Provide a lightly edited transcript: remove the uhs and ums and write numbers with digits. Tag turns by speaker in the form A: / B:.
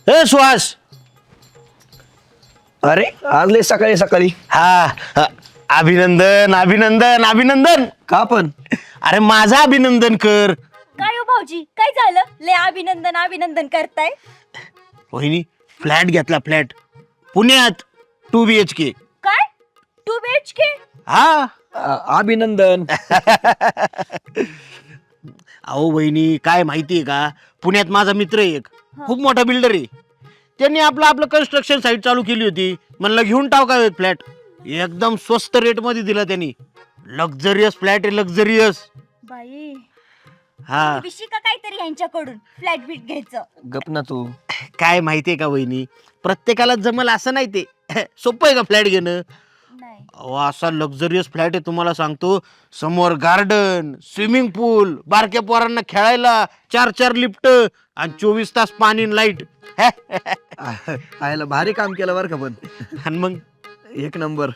A: ए सुहास.
B: अरे आज लय सकाळी सकाळी.
A: हा अभिनंदन अभिनंदन अभिनंदन.
B: का पण?
A: अरे माझा अभिनंदन कर.
C: काय हो भाऊजी, काय झालं? लय अभिनंदन अभिनंदन करताय.
A: वहिनी फ्लॅट घेतला, फ्लॅट पुण्यात 2 BHK.
C: काय 2 BHK?
A: हा.
B: अभिनंदन.
A: अहो वहिनी काय माहितीये का, पुण्यात माझा मित्र आहे एक, खूप मोठा बिल्डर आहे. त्यांनी आपलं कन्स्ट्रक्शन साईट चालू केली होती. म्हणलं घेऊन टाव का फ्लॅट. एकदम स्वस्त रेट मध्ये दिला त्यांनी. लक्झरियस फ्लॅट आहे, लक्झरियस.
C: बाई
A: हा.
C: विशी का काहीतरी यांच्याकडून फ्लॅट बीट घ्यायचं.
B: गप ना तू.
A: काय माहितीये का वहिनी, प्रत्येकाला जमल असं नाही ते. सोपं आहे का फ्लॅट घेणं.
C: नाही
A: अहो असा लक्झरियस फ्लॅट आहे, तुम्हाला सांगतो. समोर गार्डन, स्विमिंग पूल, बारक्या पोरांना खेळायला 4 लिफ्ट आणि 24 तास पाणी लाईट.
B: आयला भारी काम केलं बरं का पण.
A: आणि मग
B: एक नंबर.